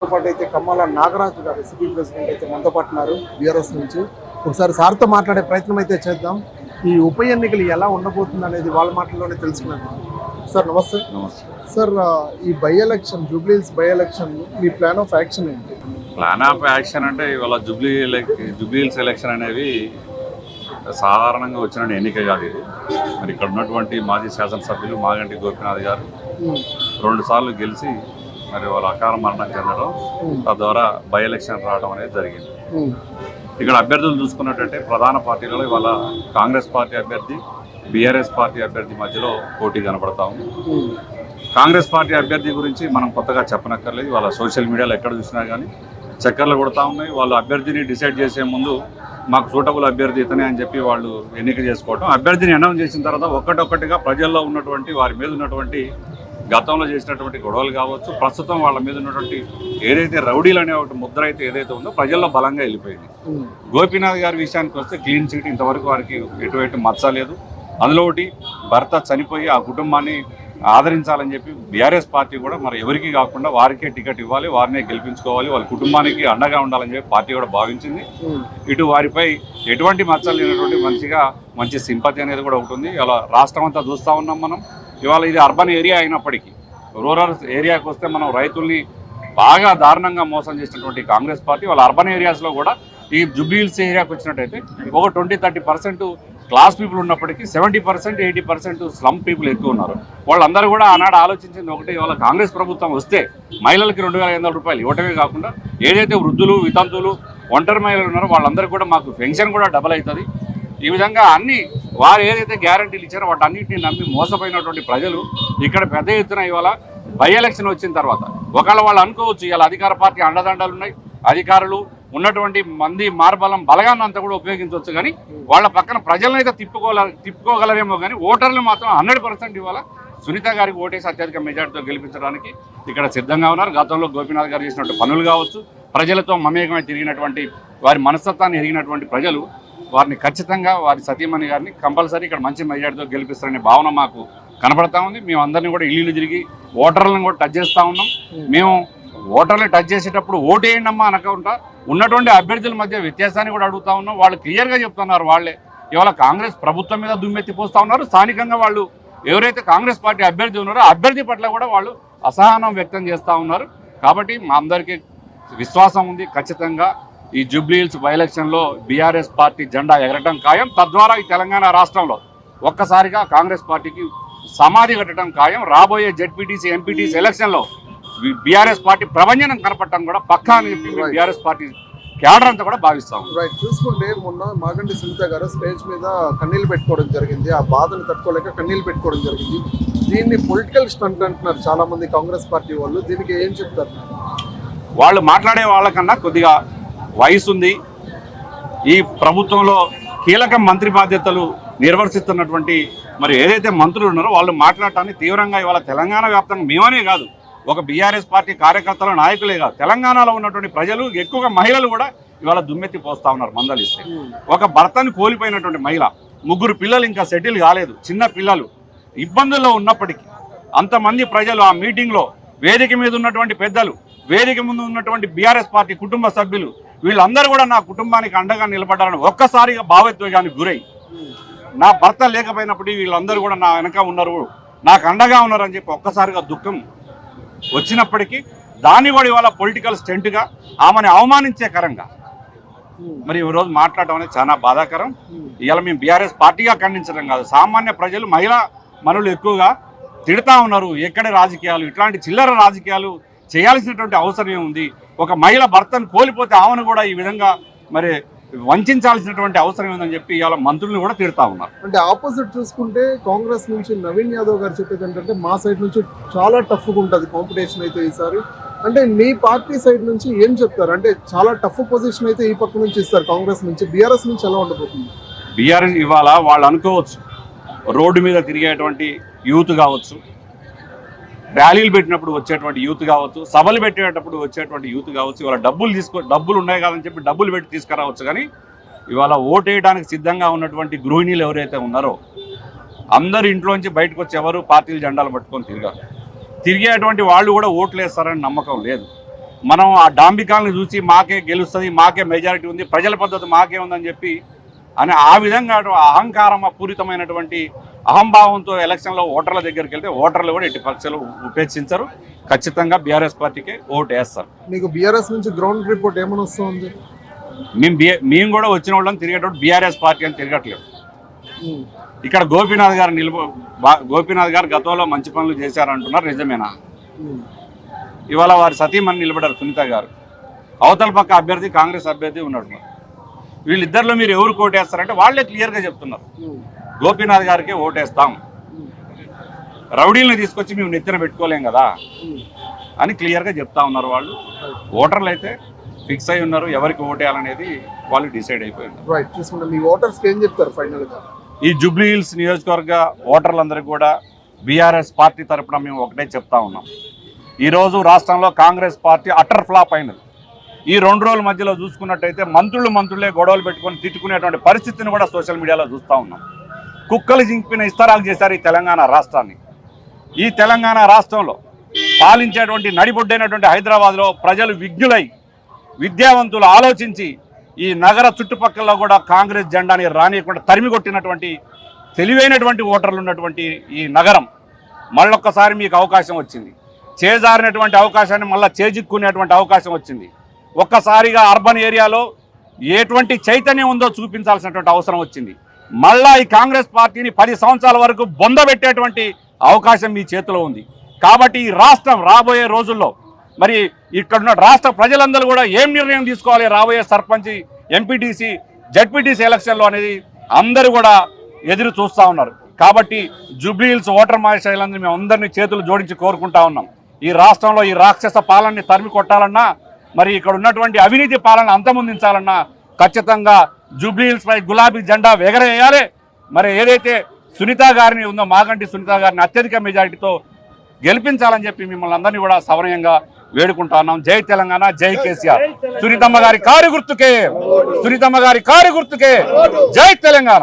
పాటు అయితే కమ్మల నాగరాజు గారు సిటీ ప్రెసిడెంట్ అయితే మనతో పాటు ఉన్నారు బీఆర్ఎస్ నుంచి. ఒకసారి సార్తో మాట్లాడే ప్రయత్నం అయితే చేద్దాం. ఈ ఉప ఎన్నికలు ఎలా ఉండబోతుంది అనేది వాళ్ళ మాటల్లోనే తెలుసుకున్నాను. సార్ నమస్తే. నమస్తే సార్, ఈ by election Jubilee Hills by election me plan of action ఏంటి? ప్లాన్ ఆఫ్ యాక్షన్ అంటే ఇవాళ జూబ్లీహిల్స్ ఎలక్షన్ అనేవి సాధారణంగా వచ్చిన ఎన్నిక కాదు ఇది. మరి ఇక్కడ ఉన్నటువంటి మాజీ శాసనసభ్యులు మాగంటి గోపీనాథ్ గారు 2 సార్లు గెలిచి మరి వాళ్ళ అకాల మరణం చెందడం, తద్వారా బై ఎలక్షన్ రావడం అనేది జరిగింది. ఇక్కడ అభ్యర్థులు చూసుకున్నట్టయితే ప్రధాన పార్టీలలో ఇవాళ కాంగ్రెస్ పార్టీ అభ్యర్థి, బీఆర్ఎస్ పార్టీ అభ్యర్థి మధ్యలో పోటీ కనబడతా ఉంది. కాంగ్రెస్ పార్టీ అభ్యర్థి గురించి మనం కొత్తగా చెప్పనక్కర్లేదు. వాళ్ళ సోషల్ మీడియాలో ఎక్కడ చూసినా కానీ చక్కర్లు కొడతా ఉన్నాయి. వాళ్ళు అభ్యర్థిని డిసైడ్ చేసే ముందు మాకు సూటబుల్ అభ్యర్థి ఇతనే అని చెప్పి వాళ్ళు ఎన్నిక చేసుకోవడం, అభ్యర్థిని అనౌన్స్ చేసిన తర్వాత ఒక్కటొక్కటిగా ప్రజల్లో ఉన్నటువంటి వారి మీద ఉన్నటువంటి గతంలో చేసినటువంటి గొడవలు కావచ్చు, ప్రస్తుతం వాళ్ళ మీద ఉన్నటువంటి ఏదైతే రౌడీలు అనే ఒకటి ముద్ర అయితే ఏదైతే ఉందో ప్రజల్లో బలంగా వెళ్ళిపోయింది. గోపీనాథ్ గారి విషయానికి వస్తే క్లీన్ చిట్, ఇంతవరకు వారికి ఎటువంటి మచ్చ లేదు. అందులో ఒకటి భర్త చనిపోయి ఆ కుటుంబాన్ని ఆదరించాలని చెప్పి బీఆర్ఎస్ పార్టీ కూడా మరి ఎవరికి కాకుండా వారికే టికెట్ ఇవ్వాలి, వారినే గెలిపించుకోవాలి, వాళ్ళ కుటుంబానికి అండగా ఉండాలని చెప్పి పార్టీ కూడా భావించింది. ఇటు వారిపై ఎటువంటి మచ్చలు లేనటువంటి మంచి సింపతి అనేది కూడా ఉంటుంది. అలా రాష్ట్రం అంతా చూస్తూ ఉన్నాం మనం. ఇవాళ ఇది అర్బన్ ఏరియా అయినప్పటికీ రూరల్ ఏరియాకి వస్తే మనం రైతుల్ని బాగా దారుణంగా మోసం చేసినటువంటి కాంగ్రెస్ పార్టీ వాళ్ళ అర్బన్ ఏరియాస్లో కూడా ఈ జూబ్లీహిల్స్ ఏరియాకి వచ్చినట్టయితే ఒక 20-30% క్లాస్ పీపుల్ ఉన్నప్పటికీ 70%, 80% స్లమ్ పీపుల్ ఎక్కువ ఉన్నారు. వాళ్ళందరూ కూడా ఆనాడు ఆలోచించింది ఒకటి, ఇవాళ కాంగ్రెస్ ప్రభుత్వం వస్తే మహిళలకి 2,500 రూపాయలు ఇవ్వటమే కాకుండా ఏదైతే వృద్ధులు, వితంతువులు, ఒంటరి మహిళలు ఉన్నారో వాళ్ళందరూ కూడా మాకు పెన్షన్ కూడా డబల్ అవుతుంది. ఈ విధంగా అన్ని వారు ఏదైతే గ్యారంటీలు ఇచ్చారో వాటన్నింటినీ నమ్మి మోసపోయినటువంటి ప్రజలు ఇక్కడ పెద్ద ఎత్తున ఇవాళ బై ఎలక్షన్ వచ్చిన తర్వాత ఒకవేళ వాళ్ళు అనుకోవచ్చు ఇవాళ అధికార పార్టీ అండదండలు ఉన్నాయి, అధికారులు ఉన్నటువంటి మంది మార్బలం బలగాన్ని అంతా కూడా ఉపయోగించవచ్చు, కానీ వాళ్ళ పక్కన ప్రజలను అయితే తిప్పుకోగలరేమో కానీ ఓటర్లు మాత్రం 100% ఇవాళ సునీత గారికి ఓటేసి అత్యధిక మెజార్టీతో గెలిపించడానికి ఇక్కడ సిద్ధంగా ఉన్నారు. గతంలో గోపీనాథ్ గారు చేసినటువంటి పనులు కావచ్చు, ప్రజలతో మమేకమై తిరిగినటువంటి వారి మనస్తత్వాన్ని ఎరిగినటువంటి ప్రజలు వారిని ఖచ్చితంగా వారి సతీమణి గారిని కంపల్సరీ ఇక్కడ మంచి మెజార్టీతో గెలిపిస్తారనే భావన మాకు కనపడతా ఉంది. మేము అందరినీ కూడా ఇల్లు తిరిగి ఓటర్లను కూడా టచ్ చేస్తూ ఉన్నాం. మేము ఓటర్లు టచ్ చేసేటప్పుడు ఓటేయండమ్మా అనకుండా ఉన్నటువంటి అభ్యర్థుల మధ్య వ్యత్యాసాన్ని కూడా అడుగుతా ఉన్నాం. వాళ్ళు క్లియర్గా చెప్తున్నారు. వాళ్ళే ఇవాళ కాంగ్రెస్ ప్రభుత్వం మీద దుమ్మెత్తి పోస్తూ ఉన్నారు. స్థానికంగా వాళ్ళు ఎవరైతే కాంగ్రెస్ పార్టీ అభ్యర్థి ఉన్నారో అభ్యర్థి పట్ల కూడా వాళ్ళు అసహనం వ్యక్తం చేస్తూ ఉన్నారు. కాబట్టి మా అందరికీ విశ్వాసం ఉంది, ఖచ్చితంగా ఈ జూబ్లీహిల్స్ బై ఎలక్షన్లో బీఆర్ఎస్ పార్టీ జెండా ఎగరటం ఖాయం. తద్వారా ఈ తెలంగాణ రాష్ట్రంలో ఒక్కసారిగా కాంగ్రెస్ పార్టీకి సమాధి కట్టడం ఖాయం. రాబోయే జెడ్పీటీసీ, ఎంపీటీసీ ఎలక్షన్లో బీఆర్ఎస్ పార్టీ ప్రభంజనం కనపడటం కూడా పక్కా అని చెప్పి బీఆర్ఎస్ పార్టీ క్యాడర్ అంతా కూడా భావిస్తాం. రైట్. చూసుకుంటే మొన్న మాగంటి సునీత గారు స్టేజ్ మీద కన్నీళ్ళు పెట్టుకోవడం జరిగింది. ఆ బాధను తట్టుకోలేక కన్నీళ్ళు పెట్టుకోవడం జరిగింది. దీన్ని పొలిటికల్ స్టంట్ అంటున్నారు చాలా మంది కాంగ్రెస్ పార్టీ వాళ్ళు. దీనికి ఏం చెప్తారు? వాళ్ళు మాట్లాడే వాళ్ళకన్నా కొద్దిగా వయసు ఉంది, ఈ ప్రభుత్వంలో కీలక మంత్రి బాధ్యతలు నిర్వర్తిస్తున్నటువంటి మరి ఏదైతే మంత్రులు ఉన్నారో వాళ్ళు మాట్లాడటాన్ని తీవ్రంగా ఇవాళ తెలంగాణ వ్యాప్తంగా మేమనే కాదు, ఒక బీఆర్ఎస్ పార్టీ కార్యకర్తల నాయకులే కాదు, తెలంగాణలో ఉన్నటువంటి ప్రజలు ఎక్కువగా మహిళలు కూడా ఇవాళ దుమ్మెత్తి పోస్తూ ఉన్నారు. మందలిస్తే ఒక భర్తను కోల్పోయినటువంటి మహిళ, 3 పిల్లలు ఇంకా సెటిల్ కాలేదు, చిన్న పిల్లలు ఇబ్బందుల్లో ఉన్నప్పటికీ అంతమంది ప్రజలు ఆ మీటింగ్లో వేదిక మీద ఉన్నటువంటి పెద్దలు, వేదిక ముందు ఉన్నటువంటి బీఆర్ఎస్ పార్టీ కుటుంబ సభ్యులు వీళ్ళందరూ కూడా నా కుటుంబానికి అండగా నిలబడ్డారని ఒక్కసారిగా భావోద్వేగానికి గురై, నా భర్త లేకపోయినప్పుడు వీళ్ళందరూ కూడా నా వెనక ఉన్నారు, నాకు అండగా ఉన్నారని చెప్పి ఒక్కసారిగా దుఃఖం వచ్చినప్పటికీ దాన్ని కూడా ఇవాళ పొలిటికల్ స్టెంట్గా ఆమెను అవమానించే కరంగా మరి ఈరోజు మాట్లాడడం అనేది చాలా బాధాకరం. ఇవాళ మేము బీఆర్ఎస్ పార్టీగా ఖండించడం కాదు, సామాన్య ప్రజలు, మహిళా మనులు ఎక్కువగా తిడతా ఉన్నారు. ఎక్కడ రాజకీయాలు, ఇట్లాంటి చిల్లర రాజకీయాలు చేయాల్సినటువంటి అవసరం ఏముంది? ఒక మహిళ భర్తను కోల్పోతే ఆమెను కూడా ఈ విధంగా మరి వంచాల్సినటువంటి అవసరం ఏందని చెప్పి ఇవాళ మంత్రులను కూడా తిడతా ఉన్నారు. అంటే ఆపోజిట్ చూసుకుంటే కాంగ్రెస్ నుంచి నవీన్ యాదవ్ గారు చెప్పేది ఏంటంటే మా సైడ్ నుంచి చాలా టఫ్గా ఉంటుంది కాంపిటీషన్ అయితే ఈసారి. అంటే మీ పార్టీ సైడ్ నుంచి ఏం చెప్తారు? అంటే చాలా టఫ్ పొజిషన్ అయితే ఈ పక్క నుంచి ఇస్తారు కాంగ్రెస్ నుంచి, బీఆర్ఎస్ నుంచి ఎలా ఉండబోతుంది? బీఆర్ఎస్ ఇవాళ వాళ్ళు అనుకోవచ్చు, రోడ్డు మీద తిరిగేటువంటి యూత్ కావచ్చు, ర్యాలీలు పెట్టినప్పుడు వచ్చేటువంటి యూత్ కావచ్చు, సభలు పెట్టేటప్పుడు వచ్చేటువంటి యూత్ కావచ్చు, ఇవాళ డబ్బులు ఉన్నాయి కాదని చెప్పి డబ్బులు పెట్టి తీసుకురావచ్చు, కానీ ఇవాళ ఓటేయడానికి సిద్ధంగా ఉన్నటువంటి గృహిణీలు ఎవరైతే ఉన్నారో అందరు ఇంట్లోంచి బయటకు వచ్చి ఎవరు పార్టీల జెండాలు పట్టుకొని తిరిగేటువంటి వాళ్ళు కూడా ఓట్లు వేస్తారని నమ్మకం లేదు. మనం ఆ డాంబికాలను చూసి మాకే గెలుస్తుంది, మాకే మెజారిటీ ఉంది, ప్రజల పద్ధతి మాకే ఉందని చెప్పి అని ఆ విధంగా అహంకారం పూరితమైనటువంటి అహంభావంతో ఎలక్షన్లో ఓటర్ల దగ్గరికి వెళ్తే ఓటర్లు కూడా ఎట్టి పక్షాలు ఉపేక్షించరు. ఖచ్చితంగా బీఆర్ఎస్ పార్టీకే ఓటు వేస్తారు. మీకు బీఆర్ఎస్ నుంచి గ్రౌండ్ రిపోర్ట్ ఏమైనా వస్తుంది? మేము కూడా వచ్చిన వాళ్ళని తిరిగేటప్పుడు బీఆర్ఎస్ పార్టీ అని తిరగట్లేదు. ఇక్కడ గోపీనాథ్ గారు గతంలో మంచి పనులు చేశారంటున్నారు, నిజమేనా? ఇవాళ వారి సతీమణి నిలబడారు సునీత గారు, అవతల పక్క అభ్యర్థి కాంగ్రెస్ అభ్యర్థి ఉన్నాడు. వీళ్ళిద్దరిలో మీరు ఎవరు ఓటేస్తారంటే వాళ్ళే క్లియర్గా చెప్తున్నారు, గోపీనాథ్ గారికి ఓటేస్తాం, రౌడీలను తీసుకొచ్చి మేము నెత్తిన పెట్టుకోలేం కదా అని క్లియర్గా చెప్తా ఉన్నారు వాళ్ళు. ఓటర్లు అయితే ఫిక్స్ అయి ఉన్నారు, ఎవరికి ఓటేయాలనేది వాళ్ళు డిసైడ్ అయిపోయింది. మీ ఓటర్స్కి ఏం చెప్తారు ఫైనల్గా? ఈ జూబ్లీ హిల్స్ నియోజకవర్గ ఓటర్లందరికీ కూడా బీఆర్ఎస్ పార్టీ తరఫున మేము ఒకటే చెప్తా ఉన్నాం. ఈరోజు రాష్ట్రంలో కాంగ్రెస్ పార్టీ అటర్ ఫ్లాప్ అయినది. ఈ 2 రోజుల మధ్యలో చూసుకున్నట్టయితే మంత్రులే గొడవలు పెట్టుకొని తిట్టుకునేటువంటి పరిస్థితిని కూడా సోషల్ మీడియాలో చూస్తూ ఉన్నాం. కుక్కలు జింపిన ఇస్తరాకు చేశారు ఈ తెలంగాణ రాష్ట్రాన్ని. ఈ తెలంగాణ రాష్ట్రంలో పాలించేటువంటి నడిబొడ్డైనటువంటి హైదరాబాద్లో ప్రజలు విజ్ఞులై విద్యావంతులు ఆలోచించి ఈ నగర చుట్టుపక్కల కూడా కాంగ్రెస్ జెండాని రానియకుండా తరిమి కొట్టినటువంటి తెలివైనటువంటి ఓటర్లు ఉన్నటువంటి ఈ నగరం మళ్ళొక్కసారి మీకు అవకాశం వచ్చింది. చేజారినటువంటి అవకాశాన్ని మళ్ళీ చేజిక్కునేటువంటి అవకాశం వచ్చింది. ఒక్కసారిగా అర్బన్ ఏరియాలో ఎటువంటి చైతన్యం ఉందో చూపించాల్సినటువంటి అవసరం వచ్చింది. మళ్ళా ఈ కాంగ్రెస్ పార్టీని 10 సంవత్సరాల వరకు బొందబెట్టేటువంటి అవకాశం మీ చేతిలో ఉంది. కాబట్టి ఈ రాష్ట్రం రాబోయే రోజుల్లో మరి ఇక్కడున్న రాష్ట్ర ప్రజలందరూ కూడా ఏం నిర్ణయం తీసుకోవాలి రాబోయే సర్పంచ్, ఎంపీటీసీ, జడ్పీటీసీ ఎలక్షన్లో అనేది అందరూ కూడా ఎదురు చూస్తూ ఉన్నారు. కాబట్టి జూబ్లీ హిల్స్ ఓటర్ మహాశైలందరూ మేము అందరినీ చేతులు జోడించి కోరుకుంటా ఉన్నాం. ఈ రాష్ట్రంలో ఈ రాక్షస పాలనని తరిమి కొట్టాలన్నా, మరి ఇక్కడ ఉన్నటువంటి అవినీతి పాలన అంతమొందించాలన్నా ఖచ్చితంగా జూబ్లీ హిల్స్ పై గులాబీ జెండా ఎగరేయాలి. మరి ఏదైతే సునీత గారిని ఉందో మాగంటి సునీత గారిని అత్యధిక మెజారిటీతో గెలిపించాలని చెప్పి మిమ్మల్ని అందరినీ కూడా సవనయంగా వేడుకుంటా ఉన్నాం. జై తెలంగాణ, జై కేసీఆర్. సునీతమ్మ గారి కారు గుర్తుకే, సునీతమ్మ గారి కారు గుర్తుకే. జై తెలంగాణ.